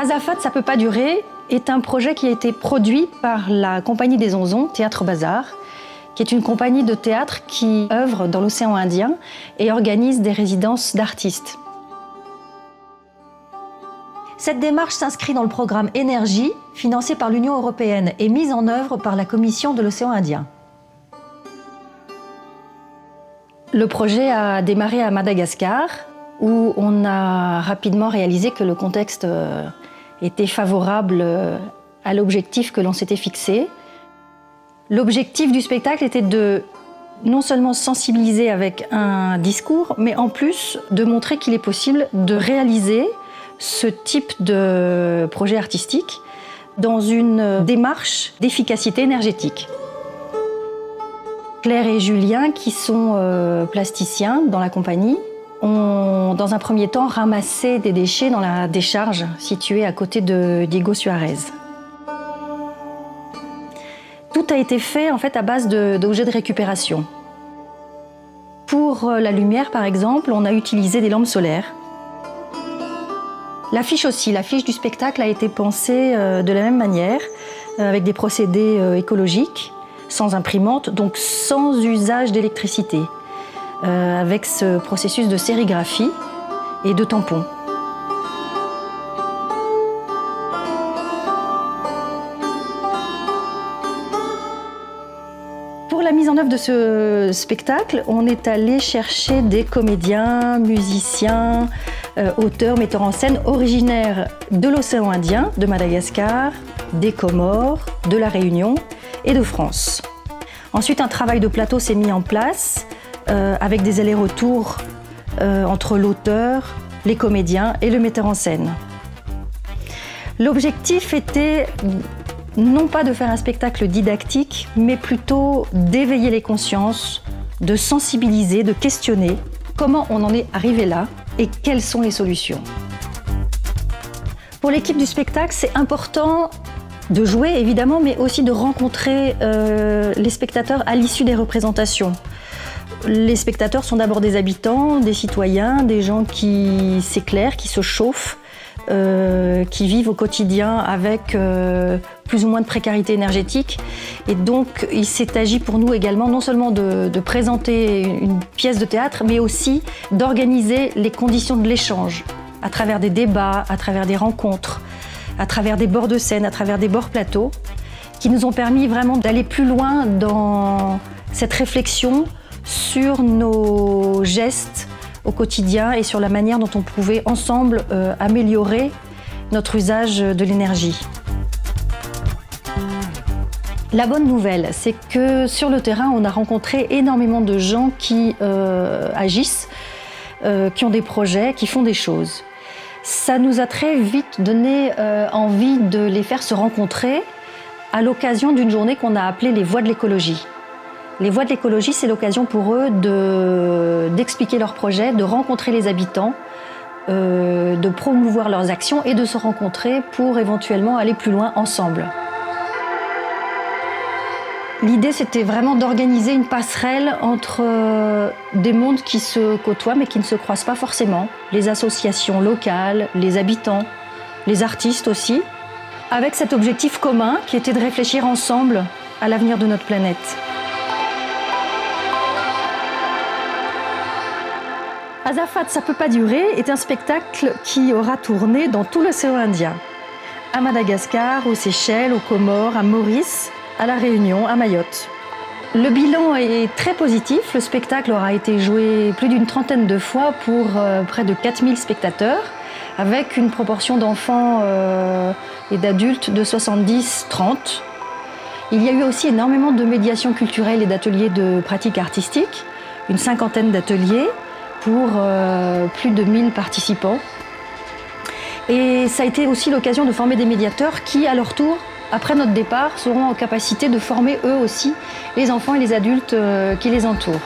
Azafat, ça peut pas durer est un projet qui a été produit par la Compagnie des Onzons, Théâtre Bazar, qui est une compagnie de théâtre qui œuvre dans l'océan Indien et organise des résidences d'artistes. Cette démarche s'inscrit dans le programme Énergie, financé par l'Union européenne et mise en œuvre par la Commission de l'océan Indien. Le projet a démarré à Madagascar, où on a rapidement réalisé que le contexte était favorable à l'objectif que l'on s'était fixé. L'objectif du spectacle était de non seulement sensibiliser avec un discours, mais en plus de montrer qu'il est possible de réaliser ce type de projet artistique dans une démarche d'efficacité énergétique. Claire et Julien, qui sont plasticiens dans la compagnie, ont dans un premier temps ramassé des déchets dans la décharge située à côté de Diego Suarez. Tout a été fait en fait à base d'objets de récupération. Pour la lumière, par exemple, on a utilisé des lampes solaires. L'affiche aussi, l'affiche du spectacle a été pensée de la même manière, avec des procédés écologiques, sans imprimante, donc sans usage d'électricité, avec ce processus de sérigraphie et de tampons. Pour la mise en œuvre de ce spectacle, on est allé chercher des comédiens, musiciens, auteurs, metteurs en scène originaires de l'océan Indien, de Madagascar, des Comores, de la Réunion et de France. Ensuite, un travail de plateau s'est mis en place avec des allers-retours entre l'auteur, les comédiens et le metteur en scène. L'objectif était non pas de faire un spectacle didactique, mais plutôt d'éveiller les consciences, de sensibiliser, de questionner comment on en est arrivé là et quelles sont les solutions. Pour l'équipe du spectacle, c'est important de jouer évidemment, mais aussi de rencontrer les spectateurs à l'issue des représentations. Les spectateurs sont d'abord des habitants, des citoyens, des gens qui s'éclairent, qui se chauffent, qui vivent au quotidien avec plus ou moins de précarité énergétique. Et donc, il s'est agi pour nous également non seulement de présenter une pièce de théâtre, mais aussi d'organiser les conditions de l'échange à travers des débats, à travers des rencontres, à travers des bords de scène, à travers des bords plateaux, qui nous ont permis vraiment d'aller plus loin dans cette réflexion sur nos gestes au quotidien et sur la manière dont on pouvait ensemble améliorer notre usage de l'énergie. La bonne nouvelle, c'est que sur le terrain, on a rencontré énormément de gens qui agissent, qui ont des projets, qui font des choses. Ça nous a très vite donné envie de les faire se rencontrer à l'occasion d'une journée qu'on a appelée les Voix de l'écologie. Les Voix de l'écologie, c'est l'occasion pour eux d'expliquer leurs projets, de rencontrer les habitants, de promouvoir leurs actions et de se rencontrer pour éventuellement aller plus loin ensemble. L'idée, c'était vraiment d'organiser une passerelle entre des mondes qui se côtoient mais qui ne se croisent pas forcément. Les associations locales, les habitants, les artistes aussi, avec cet objectif commun qui était de réfléchir ensemble à l'avenir de notre planète. Azafat, ça peut pas durer est un spectacle qui aura tourné dans tout l'océan Indien. À Madagascar, aux Seychelles, aux Comores, à Maurice, à La Réunion, à Mayotte. Le bilan est très positif. Le spectacle aura été joué plus d'une trentaine de fois pour près de 4000 spectateurs, avec une proportion d'enfants et d'adultes de 70-30. Il y a eu aussi énormément de médiation culturelle et d'ateliers de pratique artistique, une cinquantaine d'ateliers pour plus de 1000 participants. Et ça a été aussi l'occasion de former des médiateurs qui, à leur tour, après notre départ, seront en capacité de former eux aussi les enfants et les adultes qui les entourent.